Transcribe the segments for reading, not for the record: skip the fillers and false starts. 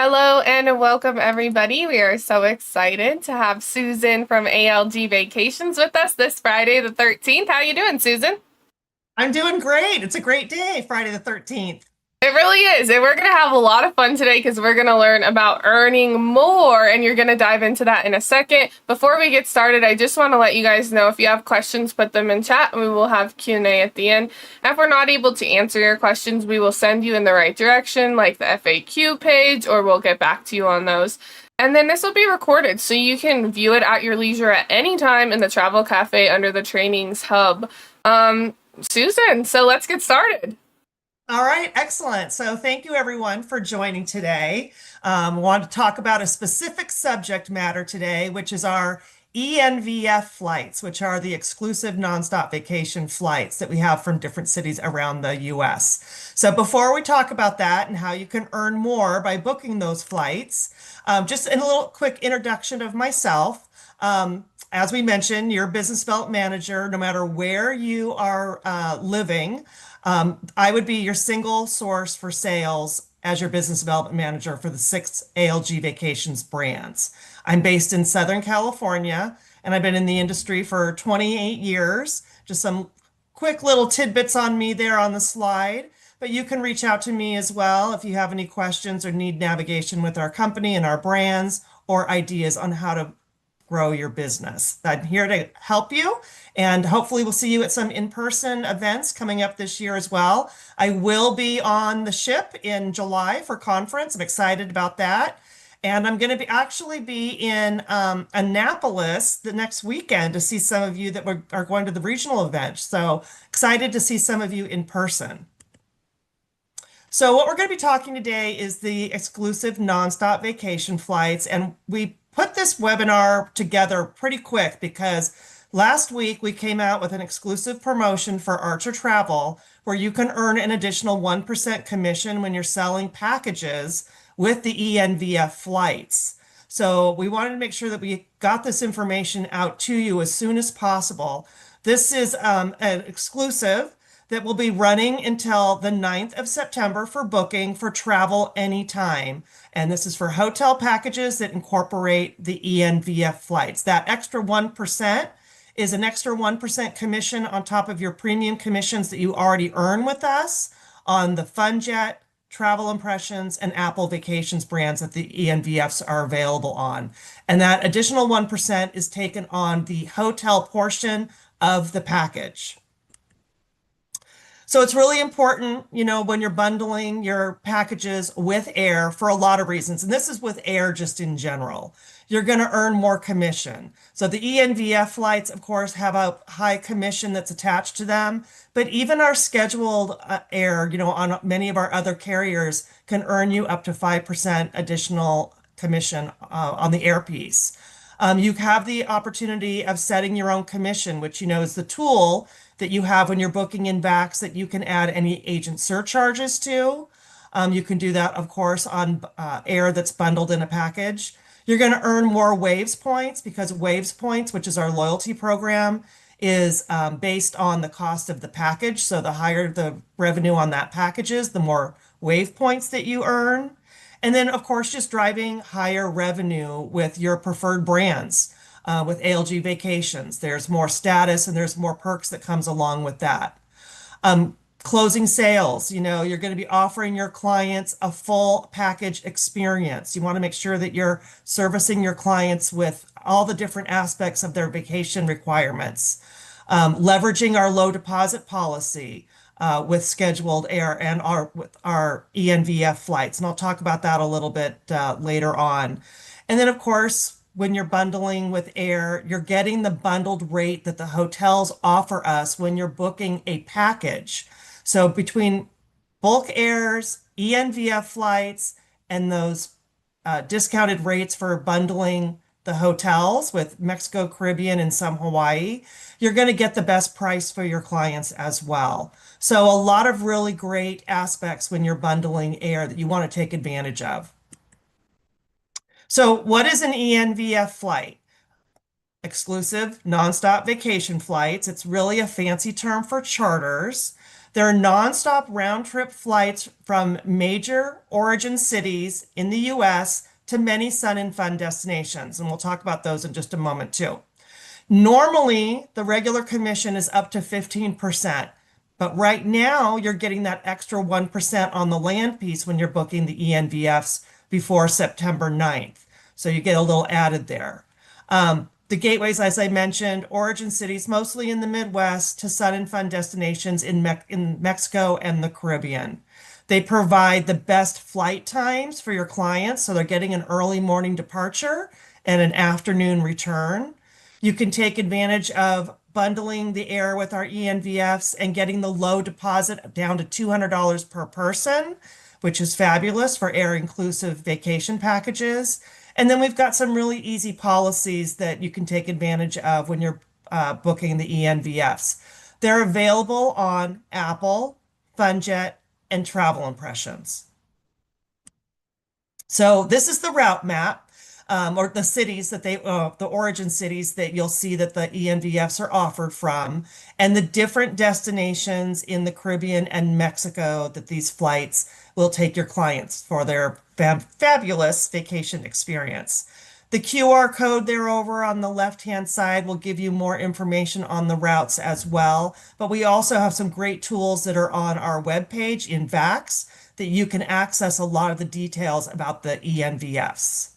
Hello and welcome everybody. We are so excited to have Susan from ALG Vacations with us this Friday the 13th. How you doing, Susan? I'm doing great. It's a great day, Friday the 13th. It really is. And we're going to have a lot of fun today because we're going to learn about earning more and you're going to dive into that in a second. Before we get started, I just want to let you guys know if you have questions, put them in chat and we will have Q&A at the end. And if we're not able to answer your questions, we will send you in the right direction, like the FAQ page, or we'll get back to you on those. And then this will be recorded so you can view it at your leisure at any time in the travel cafe under the trainings hub. Susan, so let's get started. All right, excellent. So thank you everyone for joining today. Want to talk about a specific subject matter today, which is our ENVF flights, which are the exclusive nonstop vacation flights that we have from different cities around the US. So before we talk about that and how you can earn more by booking those flights, just a little quick introduction of myself. As we mentioned, you're a business development manager, no matter where you are living. I would be your single source for sales as your business development manager for the six ALG Vacations brands. I'm based in Southern California and I've been in the industry for 28 years. Just some quick little tidbits on me there on the slide, but you can reach out to me as well if you have any questions or need navigation with our company and our brands or ideas on how to grow your business. I'm here to help you, and hopefully we'll see you at some in-person events coming up this year as well. I will be on the ship in July for conference. I'm excited about that. And I'm going to actually be in Annapolis the next weekend to see some of you that are going to the regional event. So excited to see some of you in person. So what we're going to be talking today is the exclusive nonstop vacation flights, and we put this webinar together pretty quick because last week we came out with an exclusive promotion for Archer Travel where you can earn an additional 1% commission when you're selling packages with the ENVF flights. So we wanted to make sure that we got this information out to you as soon as possible. This is an exclusive that will be running until the 9th of September for booking for travel anytime. And this is for hotel packages that incorporate the ENVF flights. That extra 1% is an extra 1% commission on top of your premium commissions that you already earn with us on the FunJet, Travel Impressions, and Apple Vacations brands that the ENVFs are available on. And that additional 1% is taken on the hotel portion of the package. So it's really important, when you're bundling your packages with air for a lot of reasons. And this is with air just in general. You're going to earn more commission. So the ENVF flights, of course, have a high commission that's attached to them. But even our scheduled air, on many of our other carriers can earn you up to 5% additional commission on the air piece. You have the opportunity of setting your own commission, which, is the tool that you have when you're booking in Vax that you can add any agent surcharges to. You can do that, of course, on air that's bundled in a package. You're going to earn more Waves points because Waves points, which is our loyalty program, is based on the cost of the package. So the higher the revenue on that package is, the more Wave points that you earn. And then, of course, just driving higher revenue with your preferred brands. With ALG Vacations, there's more status and there's more perks that comes along with that. Closing sales, you're going to be offering your clients a full package experience. You want to make sure that you're servicing your clients with all the different aspects of their vacation requirements. Leveraging our low deposit policy with scheduled air and with our ENVF flights. And I'll talk about that a little bit later on. And then, of course, when you're bundling with air, you're getting the bundled rate that the hotels offer us when you're booking a package. So between bulk airs, ENVF flights, and those discounted rates for bundling the hotels with Mexico, Caribbean, and some Hawaii, you're going to get the best price for your clients as well. So a lot of really great aspects when you're bundling air that you want to take advantage of. So what is an ENVF flight? Exclusive nonstop vacation flights. It's really a fancy term for charters. There are nonstop round trip flights from major origin cities in the US to many sun and fun destinations. And we'll talk about those in just a moment too. Normally, the regular commission is up to 15%, but right now you're getting that extra 1% on the land piece when you're booking the ENVFs before September 9th. So you get a little added there. The gateways, as I mentioned, origin cities, mostly in the Midwest, to sun and fun destinations in Mexico and the Caribbean. They provide the best flight times for your clients, so they're getting an early morning departure and an afternoon return. You can take advantage of bundling the air with our ENVFs and getting the low deposit down to $200 per person, which is fabulous for air inclusive vacation packages. And then we've got some really easy policies that you can take advantage of when you're booking the ENVFs. They're available on Apple, FunJet, and Travel Impressions. So this is the route map, or the cities that the origin cities that you'll see that the ENVFs are offered from, and the different destinations in the Caribbean and Mexico that these flights will take your clients for their fabulous vacation experience. The QR code there over on the left-hand side will give you more information on the routes as well. But we also have some great tools that are on our webpage in VAX that you can access a lot of the details about the ENVFs.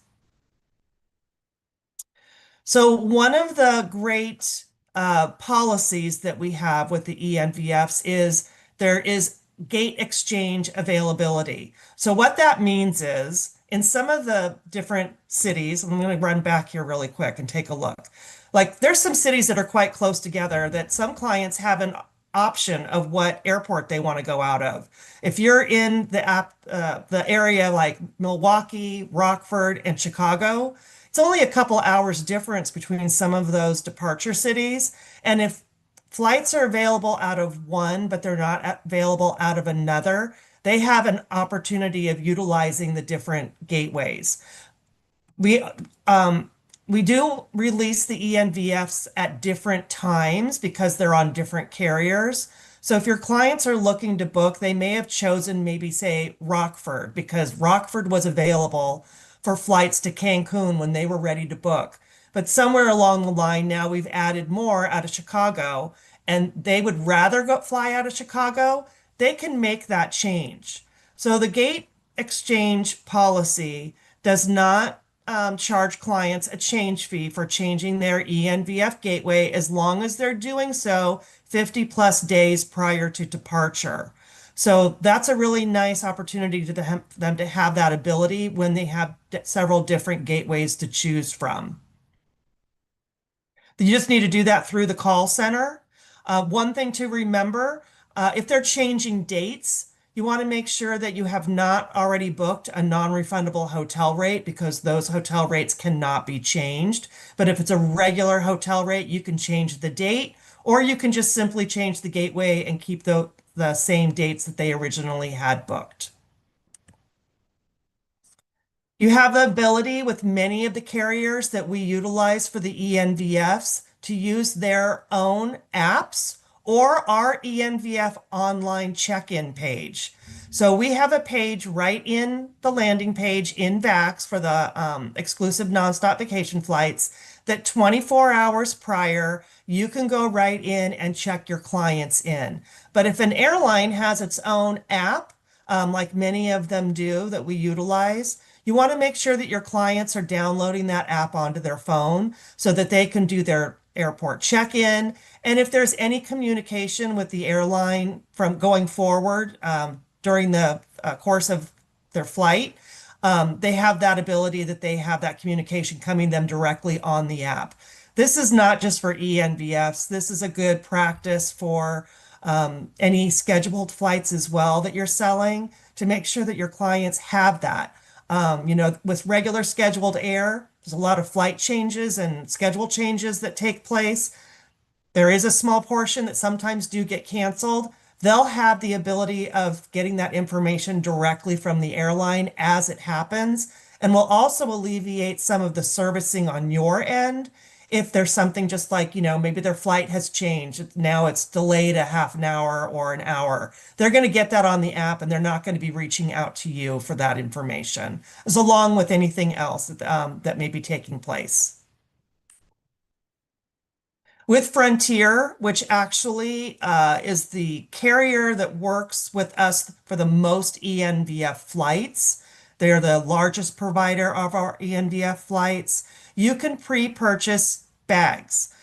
So one of the great policies that we have with the ENVFs is there is gate exchange availability. So what that means is in some of the different cities, I'm going to run back here really quick and take a look. Like there's some cities that are quite close together that some clients have an option of what airport they want to go out of. If you're in the area like Milwaukee, Rockford, and Chicago, it's only a couple hours difference between some of those departure cities. And if flights are available out of one, but they're not available out of another, they have an opportunity of utilizing the different gateways. We we do release the ENVFs at different times because they're on different carriers. So if your clients are looking to book, they may have chosen maybe say Rockford because Rockford was available for flights to Cancun when they were ready to book. But somewhere along the line now we've added more out of Chicago and they would rather fly out of Chicago. They can make that change. So the gate exchange policy does not charge clients a change fee for changing their ENVF gateway as long as they're doing so 50 plus days prior to departure. So that's a really nice opportunity to them to have that ability when they have several different gateways to choose from. You just need to do that through the call center. One thing to remember, if they're changing dates, you want to make sure that you have not already booked a non-refundable hotel rate because those hotel rates cannot be changed. But if it's a regular hotel rate, you can change the date, or you can just simply change the gateway and keep the same dates that they originally had booked. You have the ability with many of the carriers that we utilize for the ENVFs to use their own apps or our ENVF online check-in page. So we have a page right in the landing page in VAX for the exclusive nonstop vacation flights that 24 hours prior, you can go right in and check your clients in. But if an airline has its own app, like many of them do that we utilize, you want to make sure that your clients are downloading that app onto their phone so that they can do their airport check-in. And if there's any communication with the airline from going forward during the course of their flight, they have that ability that they have that communication coming them directly on the app. This is not just for ENVFs. This is a good practice for any scheduled flights as well that you're selling to make sure that your clients have that. With regular scheduled air, there's a lot of flight changes and schedule changes that take place. There is a small portion that sometimes do get canceled. They'll have the ability of getting that information directly from the airline as it happens, and will also alleviate some of the servicing on your end If there's something just like, maybe their flight has changed, now it's delayed a half an hour or an hour, they're going to get that on the app and they're not going to be reaching out to you for that information, as along with anything else that may be taking place. With Frontier, which actually is the carrier that works with us for the most ENVF flights. They are the largest provider of our ENVF flights. You can pre-purchase bags.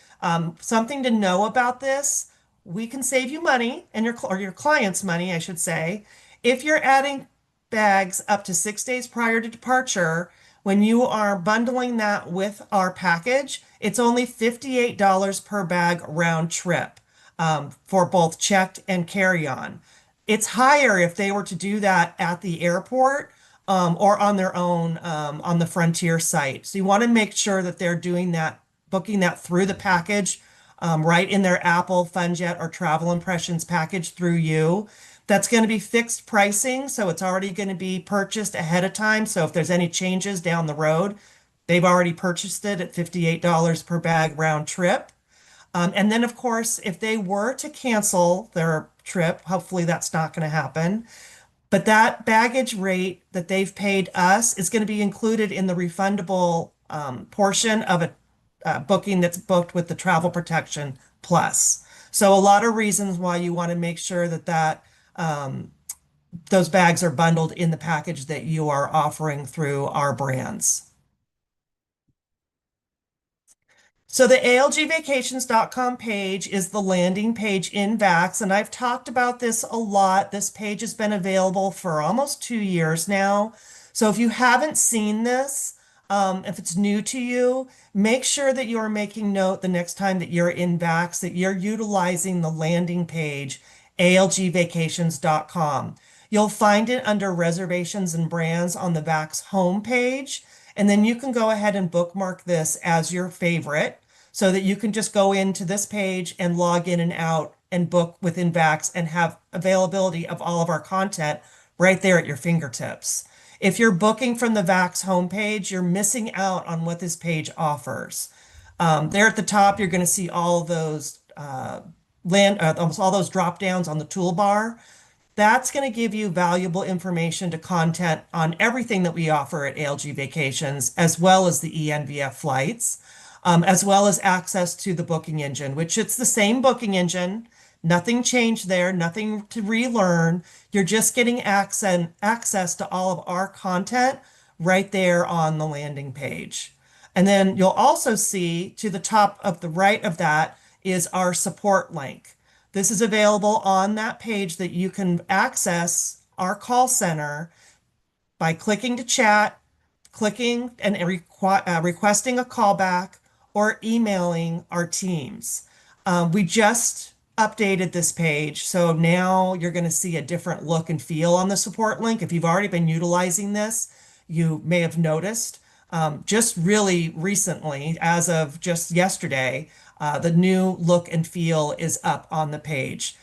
Something to know about this, we can save you money and your clients money, I should say, if you're adding bags up to 6 days prior to departure. When you are bundling that with our package, it's only $58 per bag round trip for both checked and carry-on. It's higher if they were to do that at the airport or on their own on the Frontier site. So you want to make sure that they're doing that, booking that through the package, right in their Apple, FunJet, or Travel Impressions package through you. That's going to be fixed pricing, so it's already going to be purchased ahead of time. So if there's any changes down the road, they've already purchased it at $58 per bag round trip. And then, of course, if they were to cancel their trip, hopefully that's not going to happen. But that baggage rate that they've paid us is going to be included in the refundable portion of a booking that's booked with the Travel Protection Plus. So a lot of reasons why you want to make sure that those bags are bundled in the package that you are offering through our brands. So the ALGvacations.com page is the landing page in Vax, and I've talked about this a lot. This page has been available for almost 2 years now. So if you haven't seen this, if it's new to you, make sure that you are making note the next time that you're in Vax that you're utilizing the landing page, ALGvacations.com. You'll find it under reservations and brands on the Vax homepage. And then you can go ahead and bookmark this as your favorite so that you can just go into this page and log in and out and book within Vax and have availability of all of our content right there at your fingertips. If you're booking from the Vax homepage, you're missing out on what this page offers. There at the top, you're going to see all those almost all those drop downs on the toolbar. That's going to give you valuable information to content on everything that we offer at ALG Vacations, as well as the ENVF flights, as well as access to the booking engine, which it's the same booking engine. Nothing changed there, nothing to relearn. You're just getting access to all of our content right there on the landing page. And then you'll also see to the top of the right of that is our support link. This is available on that page that you can access our call center by clicking to chat, clicking and requesting a callback, or emailing our teams. We just updated this page, so now you're going to see a different look and feel on the support link. If you've already been utilizing this, you may have noticed just really recently, as of just yesterday, the new look and feel is up on the page.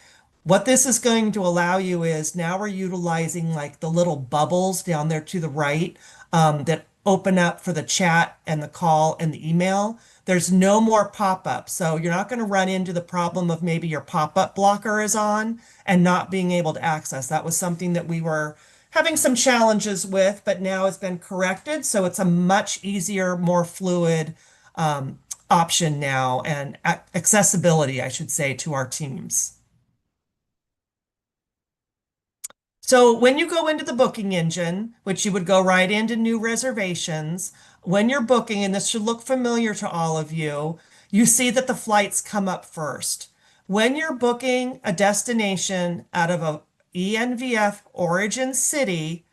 What this is going to allow you is now we're utilizing like the little bubbles down there to the right that open up for the chat and the call and the email. There's no more pop-up. So you're not going to run into the problem of maybe your pop-up blocker is on and not being able to access. That was something that we were having some challenges with, but now it's been corrected. So it's a much easier, more fluid option now and accessibility, I should say, to our teams. So when you go into the booking engine, which you would go right into new reservations, when you're booking, and this should look familiar to all of you, you see that the flights come up first. When you're booking a destination out of a ENVF origin city,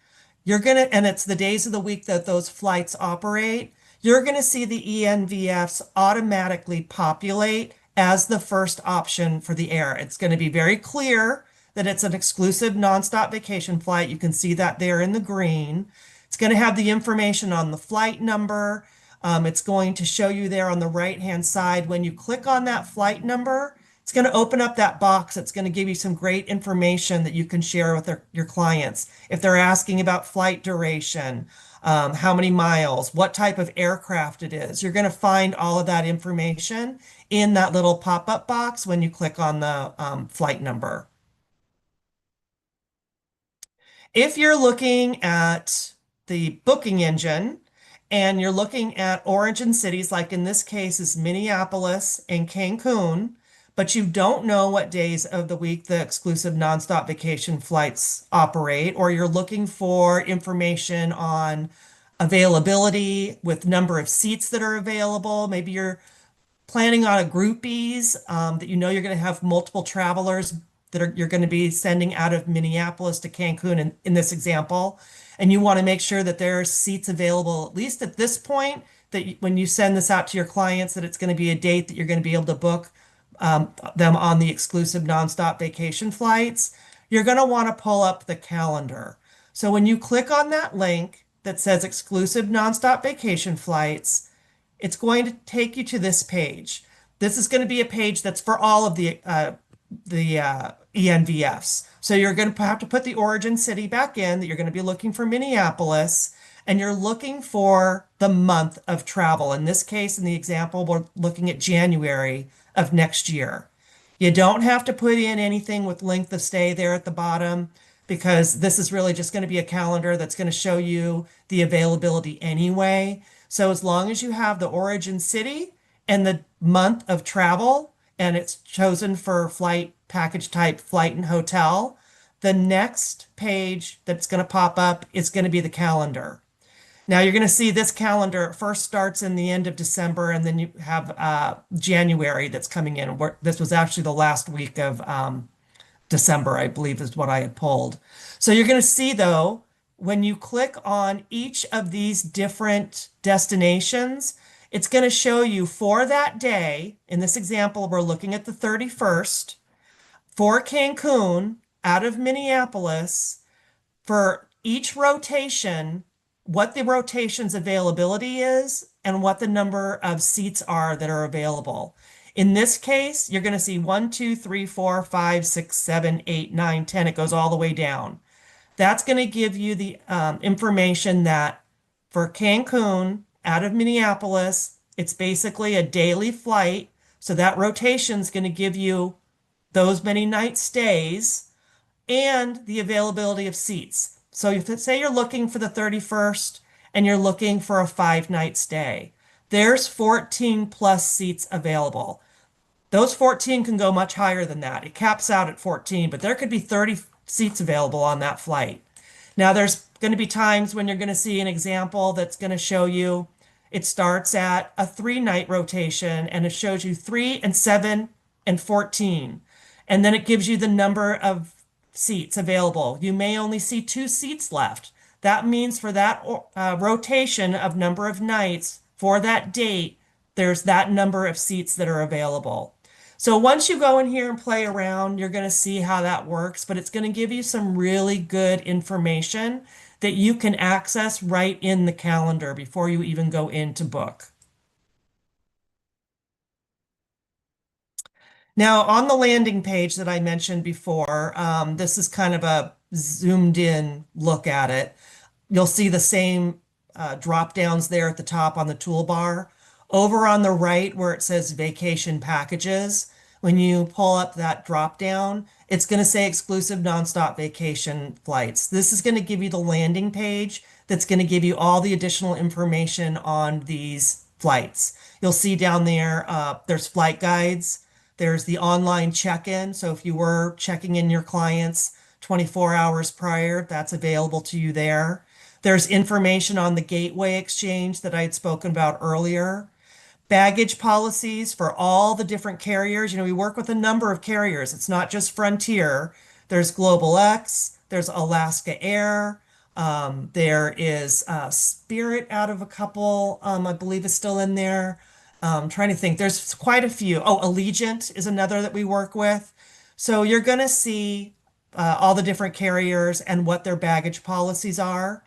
you're going to, and it's the days of the week that those flights operate, you're going to see the ENVFs automatically populate as the first option for the air. It's going to be very clear that it's an exclusive nonstop vacation flight. You can see that there in the green. It's going to have the information on the flight number. It's going to show you there on the right-hand side. When you click on that flight number, it's going to open up that box. It's going to give you some great information that you can share with your clients. If they're asking about flight duration, how many miles, what type of aircraft it is. You're going to find all of that information in that little pop-up box when you click on the flight number. If you're looking at the booking engine and you're looking at origin cities, like in this case is Minneapolis and Cancun, but you don't know what days of the week the exclusive nonstop vacation flights operate, or you're looking for information on availability with number of seats that are available, maybe you're planning on a groupies that you know you're going to have multiple travelers you're going to be sending out of Minneapolis to Cancun in this example, and you want to make sure that there are seats available at least at this point that when you send this out to your clients that it's going to be a date that you're going to be able to book them on the exclusive nonstop vacation flights. You're going to want to pull up the calendar. So when you click on that link that says exclusive nonstop vacation flights, it's going to take you to this page. This is going to be a page that's for all of the ENVFs. So you're going to have to put the origin city back in, that you're going to be looking for Minneapolis, and you're looking for the month of travel. In this case, in the example, we're looking at January of next year. You don't have to put in anything with length of stay there at the bottom because this is really just going to be a calendar that's going to show you the availability anyway. So as long as you have the origin city and the month of travel and it's chosen for flight package type flight and hotel, the next page that's going to pop up is going to be the calendar. Now you're going to see this calendar first starts in the end of December, and then you have January that's coming in. This was actually the last week of December, I believe is what I had pulled. So you're going to see though, when you click on each of these different destinations, it's going to show you for that day. In this example, we're looking at the 31st for Cancun out of Minneapolis for each rotation, what the rotation's availability is and what the number of seats are that are available. In this case, you're going to see 1, 2, 3, 4, 5, 6, 7, 8, 9, 10. It goes all the way down. That's going to give you the information that for Cancun out of Minneapolis, it's basically a daily flight. So that rotation is going to give you those many night stays and the availability of seats. So if say you're looking for the 31st and you're looking for a 5-night stay, there's 14 plus seats available. Those 14 can go much higher than that. It caps out at 14, but there could be 30 seats available on that flight. Now, there's going to be times when you're going to see an example that's going to show you it starts at a 3-night rotation and it shows you 3 and 7 and 14. And then it gives you the number of seats available. You may only see 2 seats left. That means for that rotation of number of nights for that date, there's that number of seats that are available. So once you go in here and play around, you're going to see how that works, but it's going to give you some really good information that you can access right in the calendar before you even go in to book. Now, on the landing page that I mentioned before, this is kind of a zoomed in look at it. You'll see the same drop downs there at the top on the toolbar. Over on the right where it says vacation packages, when you pull up that drop down, it's going to say exclusive nonstop vacation flights. This is going to give you the landing page that's going to give you all the additional information on these flights. You'll see down there, there's flight guides. There's the online check-in. So if you were checking in your clients 24 hours prior, that's available to you there. There's information on the gateway exchange that I had spoken about earlier. Baggage policies for all the different carriers. You know, we work with a number of carriers. It's not just Frontier. There's Global X, there's Alaska Air, there is Spirit out of a couple, I believe is still in there. Trying to think, there's quite a few. Oh, Allegiant is another that we work with. So you're going to see all the different carriers and what their baggage policies are.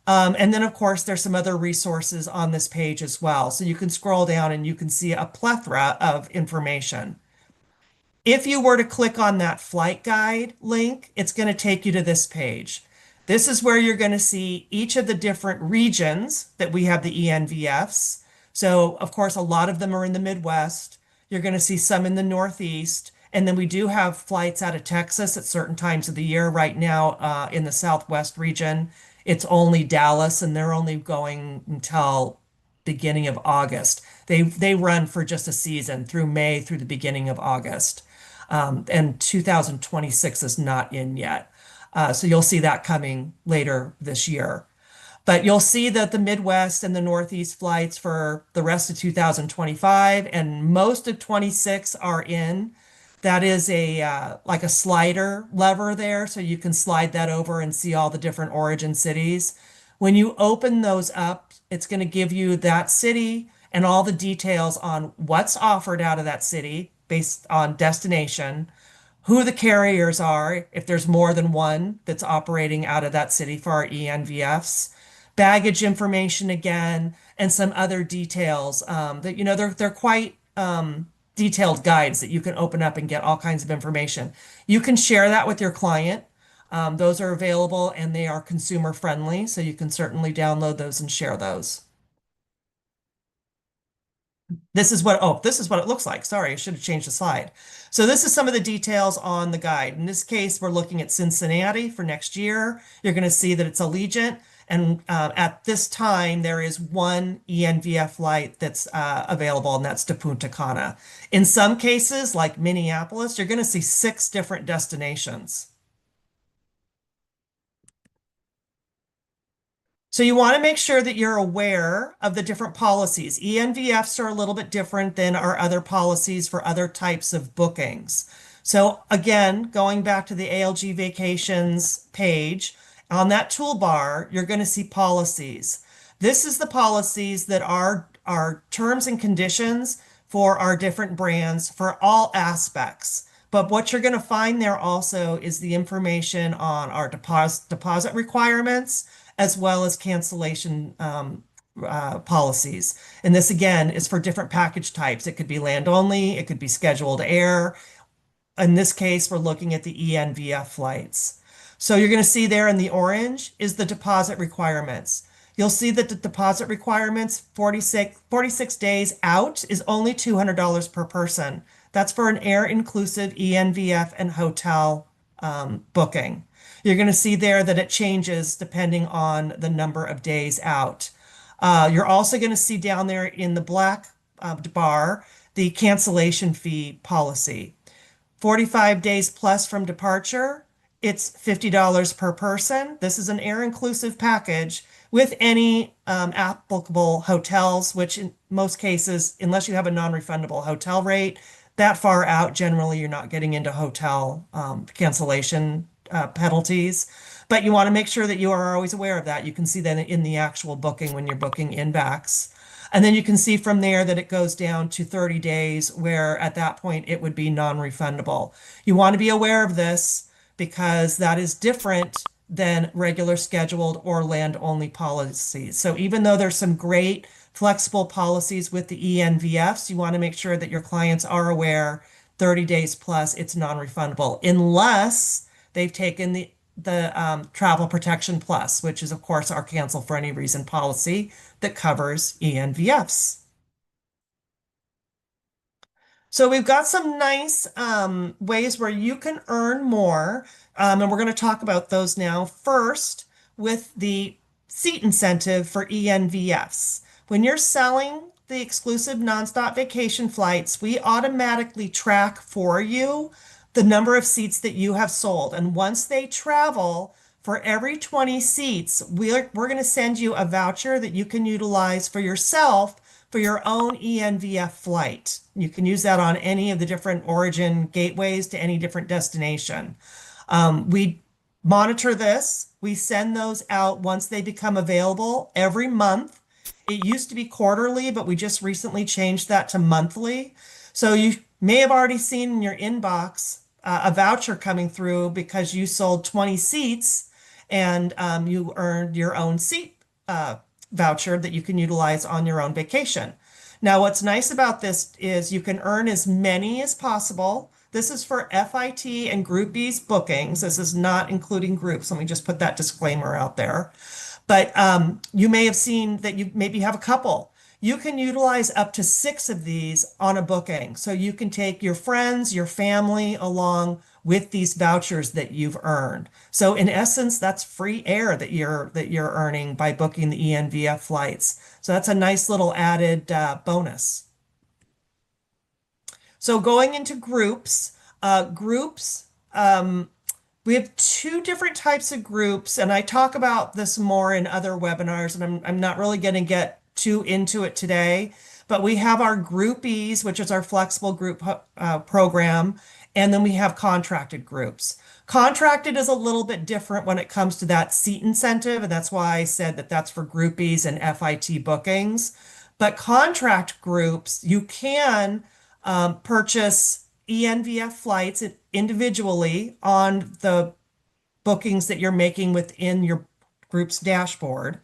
And then, of course, there's some other resources on this page as well. So you can scroll down and you can see a plethora of information. If you were to click on that flight guide link, it's going to take you to this page. This is where you're going to see each of the different regions that we have the ENVFs. So, of course, a lot of them are in the Midwest. You're going to see some in the Northeast. And then we do have flights out of Texas at certain times of the year. Right now, in the Southwest region, it's only Dallas, and they're only going until beginning of August. They run for just a season through May through the beginning of August. And 2026 is not in yet. So you'll see that coming later this year. But you'll see that the Midwest and the Northeast flights for the rest of 2025 and most of 26 are in. That is a like a slider lever there, so you can slide that over and see all the different origin cities. When you open those up, it's going to give you that city and all the details on what's offered out of that city based on destination, who the carriers are, if there's more than one that's operating out of that city for our ENVFs, baggage information again, and some other details that, they're quite detailed guides that you can open up and get all kinds of information. You can share that with your client. Those are available and they are consumer friendly, so you can certainly download those and share those. This is what it looks like. Sorry, I should have changed the slide. So this is some of the details on the guide. In this case, we're looking at Cincinnati for next year. You're going to see that it's Allegiant. And at this time, there is one ENVF flight that's available, and that's to Punta Cana. In some cases, like Minneapolis, you're going to see 6 different destinations. So you want to make sure that you're aware of the different policies. ENVFs are a little bit different than our other policies for other types of bookings. So again, going back to the ALG Vacations page, on that toolbar, you're going to see policies. This is the policies that are our terms and conditions for our different brands for all aspects. But what you're going to find there also is the information on our deposit requirements as well as cancellation policies. And this again is for different package types. It could be land only, it could be scheduled air. In this case, we're looking at the ENVF flights. So you're going to see there in the orange is the deposit requirements. You'll see that the deposit requirements 46 days out is only $200 per person. That's for an air inclusive ENVF and hotel booking. You're going to see there that it changes depending on the number of days out. You're also going to see down there in the black bar the cancellation fee policy. 45 days plus from departure, it's $50 per person. This is an air-inclusive package with any applicable hotels, which in most cases, unless you have a non-refundable hotel rate, that far out, generally you're not getting into hotel cancellation penalties. But you want to make sure that you are always aware of that. You can see that in the actual booking when you're booking inbacks. And then you can see from there that it goes down to 30 days, where at that point it would be non-refundable. You want to be aware of this because that is different than regular scheduled or land-only policies. So even though there's some great flexible policies with the ENVFs, you want to make sure that your clients are aware 30 days plus it's non-refundable unless they've taken the Travel Protection Plus, which is, of course, our cancel for any reason policy that covers ENVFs. So we've got some nice ways where you can earn more, and we're going to talk about those now. First, with the seat incentive for ENVFs. When you're selling the exclusive nonstop vacation flights, we automatically track for you the number of seats that you have sold. And once they travel, for every 20 seats, we're going to send you a voucher that you can utilize for yourself for your own ENVF flight. You can use that on any of the different origin gateways to any different destination. We monitor this. We send those out once they become available every month. It used to be quarterly, but we just recently changed that to monthly. So you may have already seen in your inbox a voucher coming through because you sold 20 seats and you earned your own seat voucher that you can utilize on your own vacation. Now, what's nice about this is you can earn as many as possible. This is for FIT and Group B's bookings. This is not including groups. Let me just put that disclaimer out there. But you may have seen that you maybe have a couple. You can utilize up to 6 of these on a booking. So you can take your friends, your family along with these vouchers that you've earned. So in essence, that's free air that you're earning by booking the ENVF flights. So that's a nice little added bonus. So going into groups, groups, we have 2 different types of groups, and I talk about this more in other webinars, and I'm not really going to get too into it today, but we have our groupies, which is our flexible group program, and then we have contracted groups. Contracted is a little bit different when it comes to that seat incentive, and that's why I said that that's for groupies and FIT bookings. But contract groups, you can purchase ENVF flights individually on the bookings that you're making within your group's dashboard.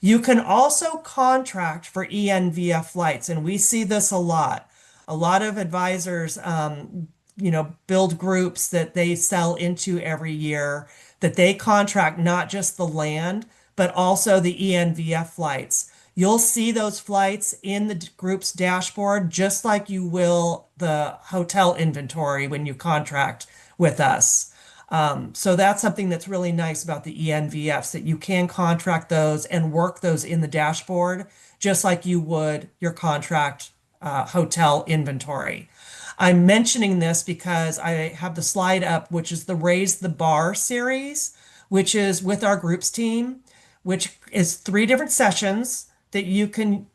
You can also contract for ENVF flights, and we see this a lot. A lot of advisors, build groups that they sell into every year, that they contract not just the land, but also the ENVF flights. You'll see those flights in the group's dashboard, just like you will the hotel inventory when you contract with us. So that's something that's really nice about the ENVFs, that you can contract those and work those in the dashboard, just like you would your contract hotel inventory. I'm mentioning this because I have the slide up, which is the Raise the Bar series, which is with our groups team, which is 3 different sessions that you can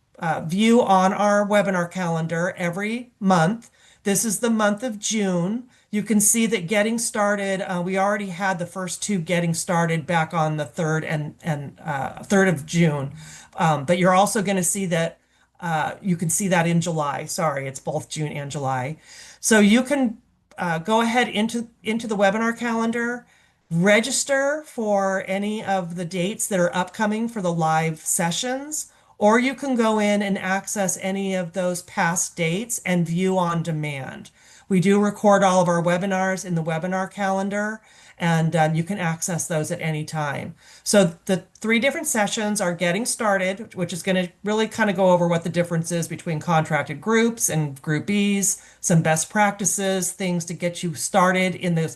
view on our webinar calendar every month. This is the month of June. You can see that getting started, we already had the first 2 getting started back on the 3rd and 3rd of June. But you're also going to see that you can see that in July. Sorry, it's both June and July. So you can go ahead into the webinar calendar, register for any of the dates that are upcoming for the live sessions, or you can go in and access any of those past dates and view on demand. We do record all of our webinars in the webinar calendar, and you can access those at any time. So the 3 different sessions are Getting Started, which is going to really kind of go over what the difference is between contracted groups and groupies, some best practices, things to get you started in the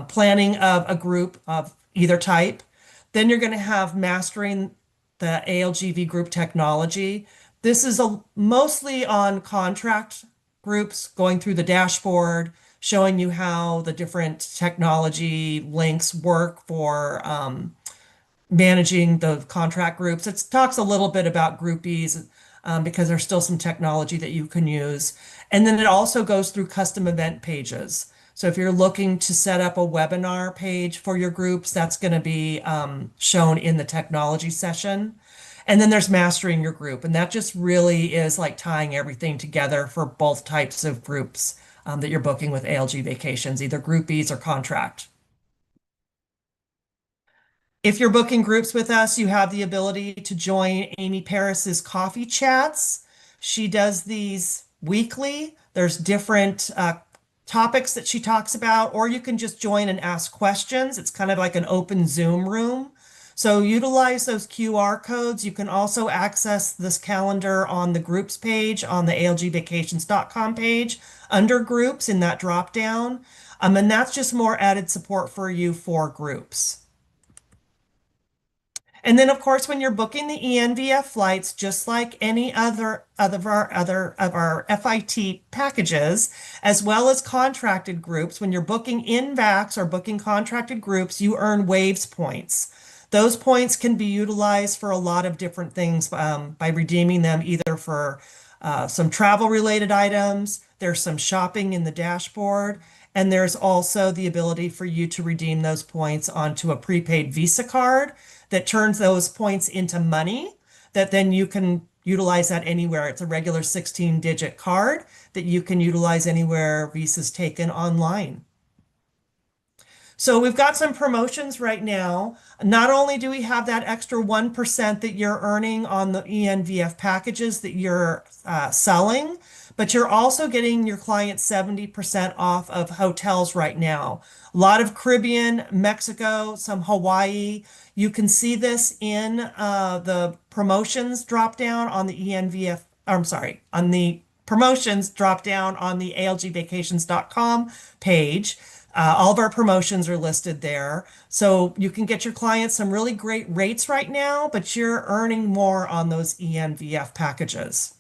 planning of a group of either type. Then you're going to have Mastering the ALGV group technology. This is mostly on contract groups, going through the dashboard, showing you how the different technology links work for managing the contract groups. It talks a little bit about groupies because there's still some technology that you can use. And then it also goes through custom event pages. So if you're looking to set up a webinar page for your groups, that's going to be shown in the technology session. And then there's Mastering your group. And that just really is like tying everything together for both types of groups that you're booking with ALG Vacations, either groupies or contract. If you're booking groups with us, you have the ability to join Amy Paris's coffee chats. She does these weekly. There's different topics that she talks about, or you can just join and ask questions. It's kind of like an open Zoom room. So utilize those QR codes. You can also access this calendar on the groups page on the algvacations.com page under groups in that drop down. And that's just more added support for you for groups. And then, of course, when you're booking the ENVF flights, just like any other of our FIT packages, as well as contracted groups, when you're booking in VACs or booking contracted groups, you earn waves points. Those points can be utilized for a lot of different things by redeeming them either for some travel-related items, there's some shopping in the dashboard, and there's also the ability for you to redeem those points onto a prepaid Visa card that turns those points into money that then you can utilize that anywhere. It's a regular 16-digit card that you can utilize anywhere Visa's taken online. So we've got some promotions right now. Not only do we have that extra 1% that you're earning on the ENVF packages that you're selling, but you're also getting your clients 70% off of hotels right now. A lot of Caribbean, Mexico, some Hawaii. You can see this in the promotions drop down on the ENVF, I'm sorry, on the promotions drop down on the algvacations.com page. All of our promotions are listed there. So you can get your clients some really great rates right now, but you're earning more on those ENVF packages.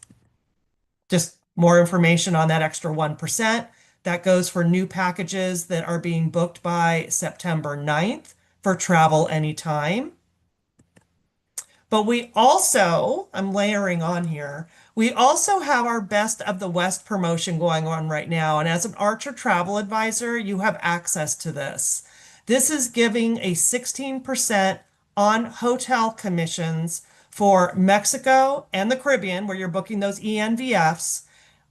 Just more information on that extra 1%. That goes for new packages that are being booked by September 9th for travel anytime. But we also, I'm layering on here, we also have our Best of the West promotion going on right now. And as an Archer travel advisor, you have access to this. This is giving a 16% on hotel commissions for Mexico and the Caribbean, where you're booking those ENVFs,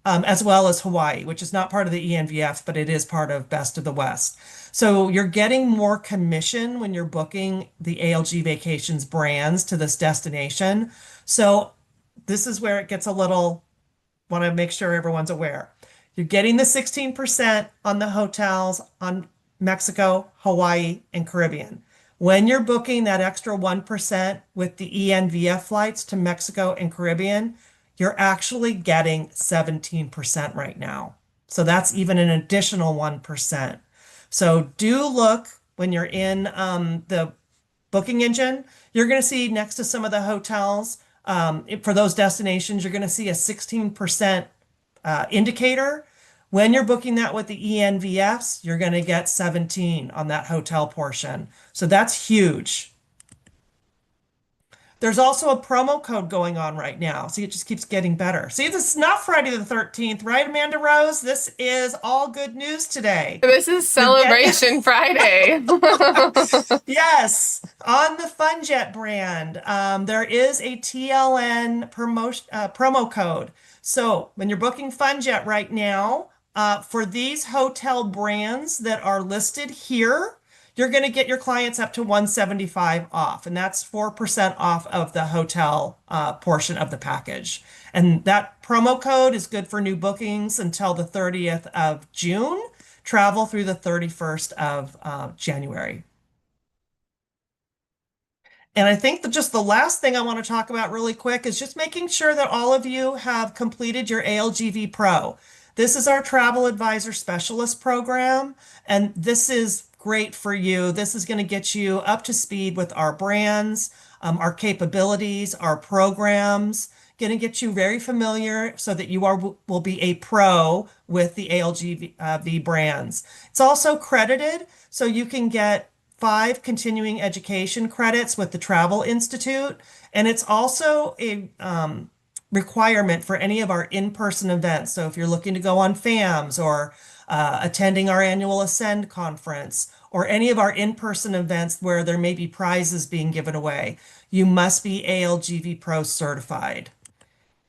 as well as Hawaii, which is not part of the ENVF, but it is part of Best of the West. So you're getting more commission when you're booking the ALG Vacations brands to this destination. So this is where it gets a little, want to make sure everyone's aware. You're getting the 16% on the hotels on Mexico, Hawaii, and Caribbean. When you're booking that extra 1% with the ENVF flights to Mexico and Caribbean, you're actually getting 17% right now. So that's even an additional 1%. So do look when you're in the booking engine. You're going to see next to some of the hotels for those destinations, you're going to see a 16% indicator. When you're booking that with the ENVFs, you're going to get 17 on that hotel portion. So that's huge. There's also a promo code going on right now. See, it just keeps getting better. See, this is not Friday the 13th, right, Amanda Rose? This is all good news today. This is Celebration Friday. Yes, on the FunJet brand, there is a TLN promotion promo code. So when you're booking FunJet right now, for these hotel brands that are listed here, you're going to get your clients up to 175 off, and that's 4% off of the hotel portion of the package. And that promo code is good for new bookings until the 30th of June, travel through the 31st of January. And I think that just the last thing I want to talk about really quick is just making sure that all of you have completed your ALGV Pro. This is our Travel Advisor Specialist program, and this is great for you. This is going to get you up to speed with our brands, our capabilities, our programs, going to get you very familiar so that you will be a pro with the ALGV brands. It's also credited, so you can get 5 continuing education credits with the Travel Institute, and it's also a requirement for any of our in-person events. So if you're looking to go on FAMs or attending our annual Ascend conference or any of our in-person events where there may be prizes being given away, you must be ALGV Pro certified.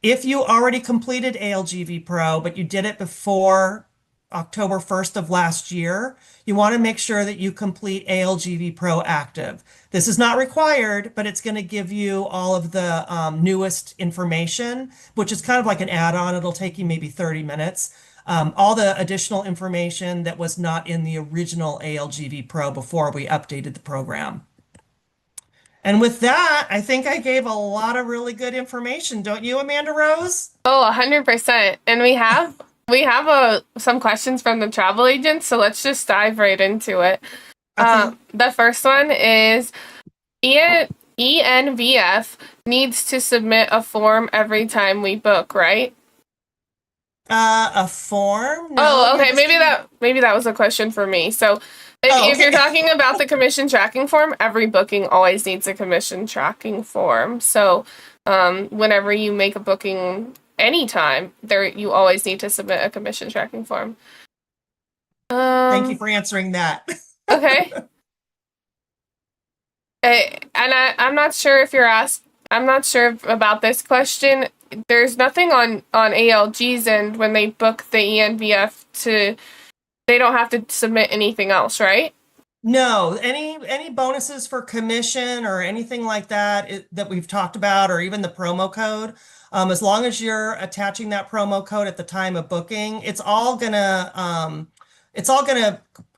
If you already completed ALGV Pro, but you did it before October 1st of last year, you want to make sure that you complete ALGV Pro Active. This is not required, but it's going to give you all of the newest information, which is kind of like an add-on. It'll take you maybe 30 minutes. All the additional information that was not in the original ALGV Pro before we updated the program. And with that, I think I gave a lot of really good information. Don't you, Amanda Rose? Oh, 100%. And we have some questions from the travel agents, so let's just dive right into it. Okay. The first one is ENVF needs to submit a form every time we book, right? A form? No, Oh, you're okay. just- Maybe that was a question for me. So if okay. you're talking about the commission tracking form, every booking always needs a commission tracking form. So whenever you make a booking anytime, you always need to submit a commission tracking form. Thank you for answering that. Okay. I'm not sure if I'm not sure about this question. There's nothing on ALG's end when they book the ENVF they don't have to submit anything else, right? No, any bonuses for commission or anything like that that we've talked about, or even the promo code, as long as you're attaching that promo code at the time of booking, it's all gonna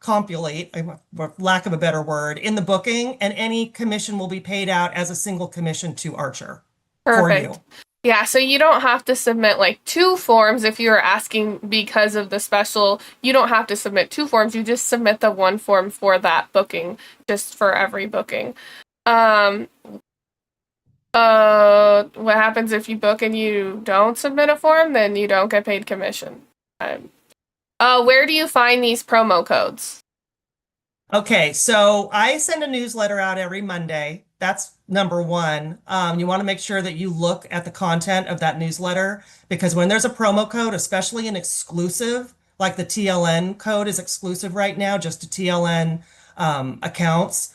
compulate, for lack of a better word, in the booking, and any commission will be paid out as a single commission to Archer for Perfect. you. Yeah, so you don't have to submit like two forms if you're asking because of the special. You don't have to submit two forms. You just submit the one form for that booking, just for every booking. Um, what happens if you book and you don't submit a form? Then you don't get paid commission. Um, where do you find these promo codes? Okay, so I send a newsletter out every Monday. That's number one. You want to make sure that you look at the content of that newsletter because when there's a promo code, especially an exclusive, like the TLN code is exclusive right now, just to TLN accounts.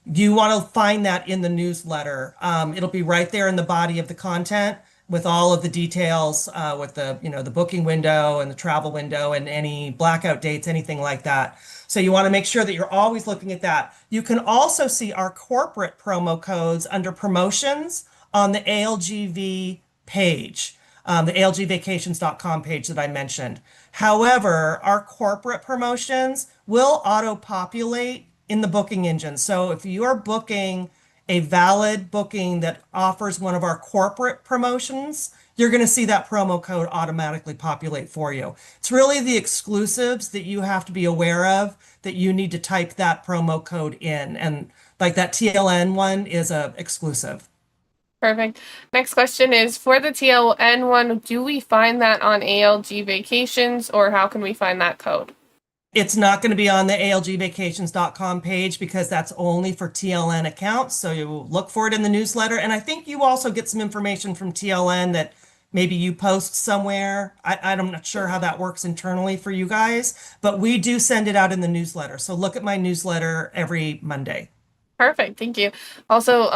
You want to find that in the newsletter. It'll be right there in the body of the content with all of the details, with the booking window and the travel window and any blackout dates, anything like that. So you want to make sure that you're always looking at that. You can also see our corporate promo codes under promotions on the ALGV page, the ALGvacations.com page that I mentioned. However, our corporate promotions will auto-populate in the booking engine. So if you are booking a valid booking that offers one of our corporate promotions, you're going to see that promo code automatically populate for you. It's really the exclusives that you have to be aware of that you need to type that promo code in. And like that TLN one is a exclusive. Perfect. Next question is for the TLN one, do we find that on ALG Vacations or how can we find that code? It's not going to be on the ALGvacations.com page because that's only for TLN accounts. So you look for it in the newsletter. And I think you also get some information from TLN that maybe you post somewhere. I'm not sure how that works internally for you guys, but we do send it out in the newsletter. So look at my newsletter every Monday. Perfect. Thank you. Also,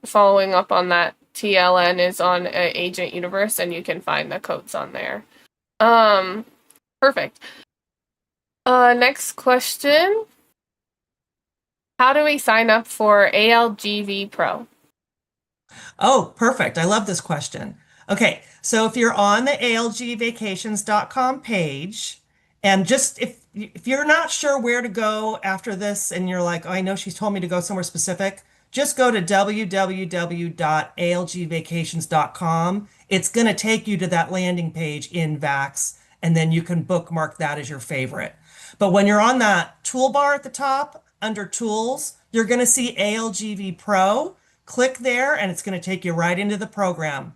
following up on that, TLN is on Agent Universe and you can find the codes on there. Um, Perfect. Next question. How do we sign up for ALGV Pro? Oh, perfect. I love this question. Okay, so if you're on the ALGvacations.com page, and just if you're not sure where to go after this and you're like, oh, I know she's told me to go somewhere specific, just go to www.algvacations.com. It's going to take you to that landing page in Vax, and then you can bookmark that as your favorite. But when you're on that toolbar at the top under Tools, you're going to see ALGV Pro. Click there and it's going to take you right into the program.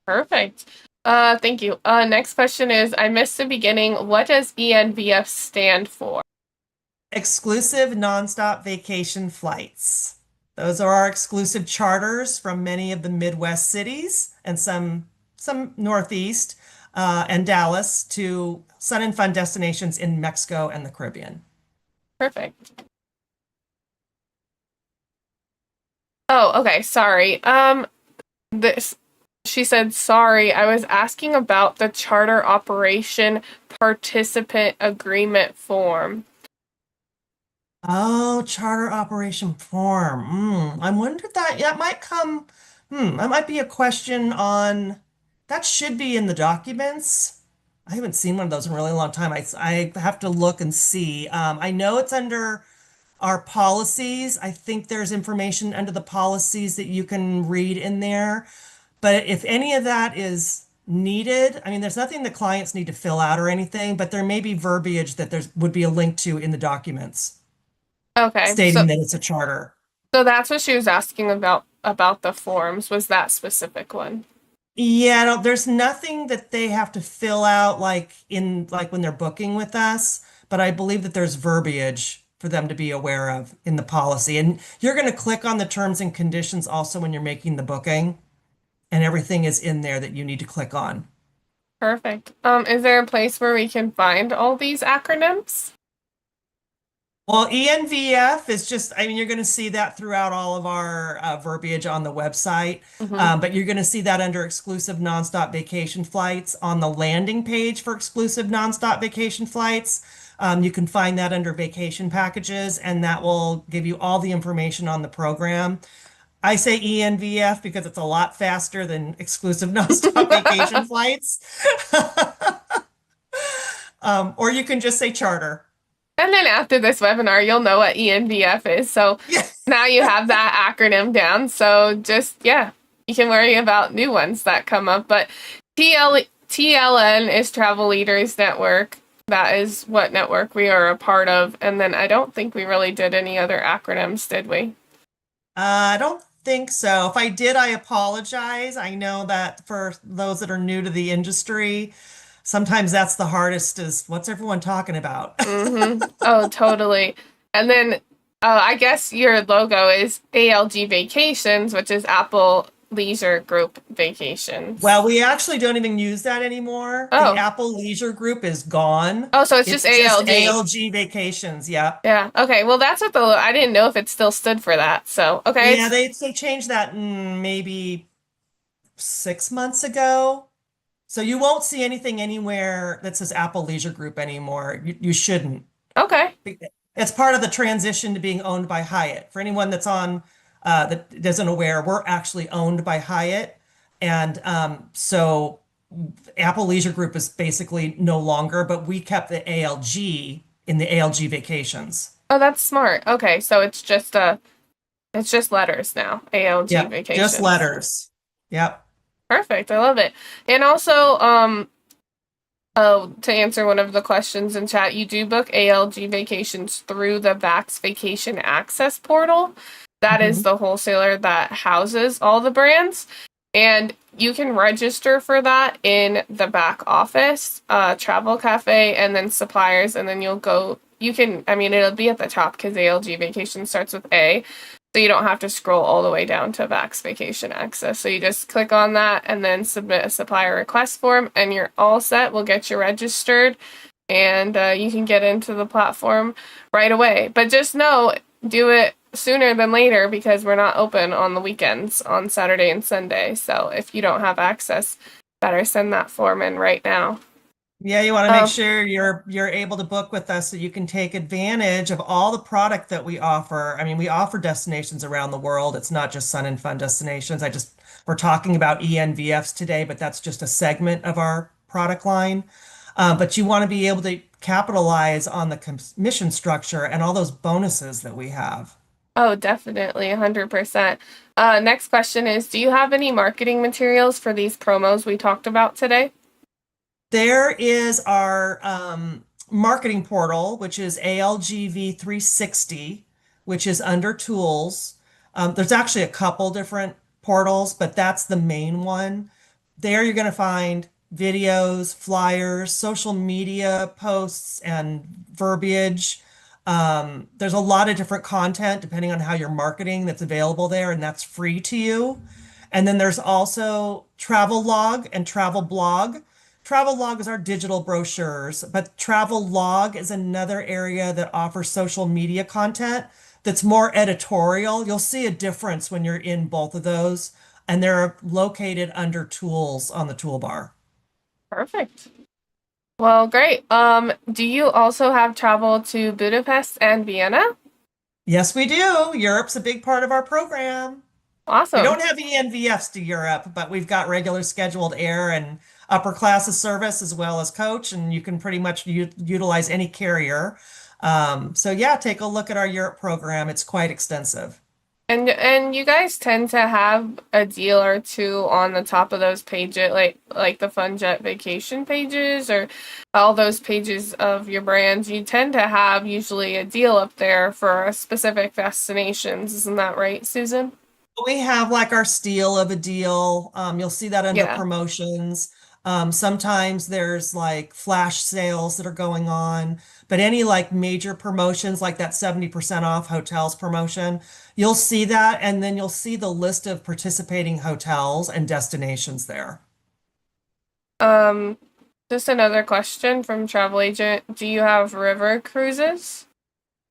Perfect. Thank you. Next question is, I missed the beginning. What does ENVF stand for? Exclusive nonstop vacation flights. Those are our exclusive charters from many of the Midwest cities and some Northeast and Dallas to sun and fun destinations in Mexico and the Caribbean. Perfect. Oh, okay. Sorry. This she said, sorry, I was asking about the charter operation participant agreement form. Oh, charter operation form. I wonder if that might come. That might be a question on that should be in the documents. I haven't seen one of those in a really long time. I have to look and see. I know it's under our policies. I think there's information under the policies that you can read in there. But if any of that is needed, I mean, there's nothing the clients need to fill out or anything, but there may be verbiage that there would be a link to in the documents Okay, stating that it's a charter. so that's what she was asking about the forms, was that specific one. Yeah, no, there's nothing that they have to fill out like when they're booking with us, but I believe that there's verbiage for them to be aware of in the policy. And you're going to click on the terms and conditions also when you're making the booking, and everything is in there that you need to click on. Perfect. Is there a place where we can find all these acronyms? Well, ENVF is just, I mean, you're going to see that throughout all of our verbiage on the website, Mm-hmm. but you're going to see that under exclusive nonstop vacation flights on the landing page for exclusive nonstop vacation flights. You can find that under vacation packages, and that will give you all the information on the program. I say ENVF because it's a lot faster than exclusive nonstop vacation flights. Or you can just say charter. And then after this webinar, you'll know what ENVF is. So Yeah. now you have that acronym down. So just, yeah, you can worry about new ones that come up. But TLN is Travel Leaders Network. That is what network we are a part of. And then I don't think we really did any other acronyms, did we? I don't think so. If I did, I apologize. I know that for those that are new to the industry, sometimes that's the hardest is what's everyone talking about? Oh, totally. And then I guess your logo is ALG Vacations, which is Apple Leisure Group Vacations. Well, we actually don't even use that anymore. The Oh, Apple Leisure Group is gone. oh, so it's just It's just ALG. ALG Vacations. Yeah. Yeah. Okay. Well, that's what I didn't know if it still stood for that. So, okay. Yeah, they changed that maybe 6 months ago. So you won't see anything anywhere that says Apple Leisure Group anymore. You shouldn't. Okay. It's part of the transition to being owned by Hyatt. For anyone that's on that isn't aware, we're actually owned by Hyatt, and so Apple Leisure Group is basically no longer. But we kept the ALG in the ALG Vacations. Oh, that's smart. Okay. So it's just letters now. ALG Yep, just Vacations. letters. Yep. Perfect. I love it. And also, oh, to answer one of the questions in chat, you do book ALG vacations through the Vax Vacation Access portal. That is Mhm. the wholesaler that houses all the brands. And you can register for that in the back office, Travel Cafe, and then suppliers. And then I mean, it'll be at the top because ALG Vacation starts with A. So you don't have to scroll all the way down to Vax Vacation Access. So you just click on that and then submit a supplier request form, and you're all set. We'll get you registered, and you can get into the platform right away. But just know, do it sooner than later because we're not open on the weekends on Saturday and Sunday. So if you don't have access, better send that form in right now. Yeah, you want to make Um, sure you're able to book with us so you can take advantage of all the product that we offer. I mean, we offer destinations around the world. It's not just sun and fun destinations. We're talking about ENVFs today, but that's just a segment of our product line. But you want to be able to capitalize on the commission structure and all those bonuses that we have. oh, definitely, 100%. Next question is, do you have any marketing materials for these promos we talked about today? There is our marketing portal, which is ALGV 360, which is under tools. There's actually a couple different portals, but that's the main one. There you're going to find videos, flyers, social media posts, and verbiage. There's a lot of different content depending on how you're marketing that's available there, and that's free to you. And then there's also Travel Log and Travel Blog. Travel Log is our digital brochures, but Travel Log is another area that offers social media content that's more editorial. You'll see a difference when you're in both of those, and they're located under tools on the toolbar. Perfect. Well, great. Do you also have travel to Budapest and Vienna? Yes, we do. Europe's a big part of our program. We Awesome. don't have ENVFs to Europe, but we've got regular scheduled air and upper classes service as well as coach, and you can pretty much utilize any carrier. So yeah, take a look at our Europe program. It's quite extensive. And you guys tend to have a deal or two on the top of those pages, like the Fun Jet Vacation pages or all those pages of your brands. You tend to have usually a deal up there for specific destinations. Isn't that right, Susan? We have like our steal of a deal. You'll see that under Yeah. promotions. Sometimes there's like flash sales that are going on, but any like major promotions like that 70% off hotels promotion, you'll see that, and then you'll see the list of participating hotels and destinations there. Um, just another question from Travel Agent. Do you have river cruises?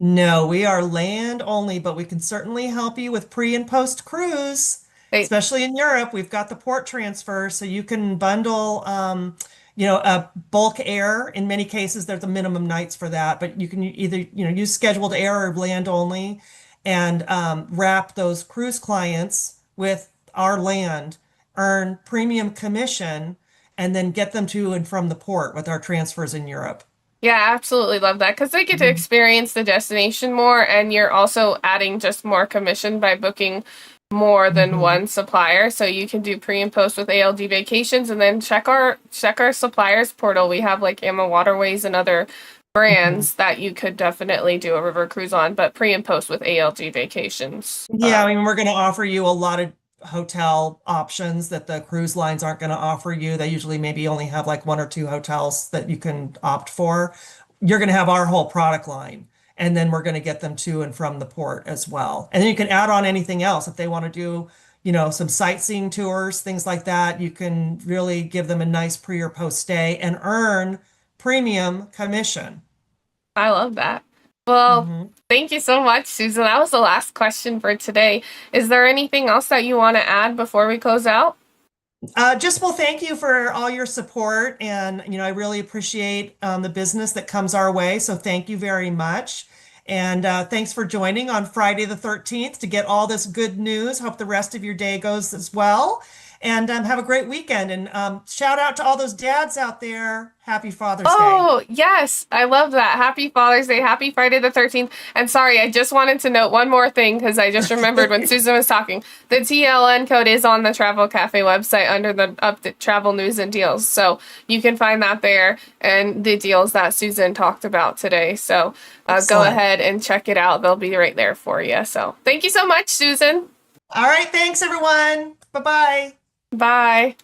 No, we are land only, but we can certainly help you with pre and post cruise. They, especially in Europe, we've got the port transfer, so you can bundle, a bulk air. In many cases, there's a minimum nights for that, but you can either, use scheduled air or land only, and wrap those cruise clients with our land, earn premium commission, and then get them to and from the port with our transfers in Europe. yeah, absolutely love that because they get to Mhm. experience the destination more, and you're also adding just more commission by booking more than Mhm. one supplier. So you can do pre and post with ALG Vacations, and then check our suppliers portal. We have like Emma Waterways and other Mhm. brands that you could definitely do a river cruise on, but pre and post with ALG Vacations. Yeah, I mean, we're going to offer you a lot of hotel options that the cruise lines aren't going to offer you. They usually maybe only have like one or two hotels that you can opt for. You're going to have our whole product line, and then we're going to get them to and from the port as well. And then you can add on anything else if they want to do, some sightseeing tours, things like that. You can really give them a nice pre or post stay and earn premium commission. I love that. Well, Mhm. thank you so much, Susan. That was the last question for today. Is there anything else that you want to add before we close out? Just well, thank you for all your support, and I really appreciate the business that comes our way. So thank you very much, and thanks for joining on Friday the 13th to get all this good news. Hope the rest of your day goes as well, and have a great weekend. And shout out to all those dads out there. Happy Father's Day. Oh, yes. I love that. Happy Father's Day. Happy Friday the 13th. And sorry, I just wanted to note one more thing because I just remembered when Susan was talking. The TLN code is on the Travel Cafe website under the travel news and deals. So you can find that there and the deals that Susan talked about today. So go Excellent. ahead and check it out. They'll be right there for you. So thank you so much, Susan. All right, thanks everyone. Bye bye. Bye.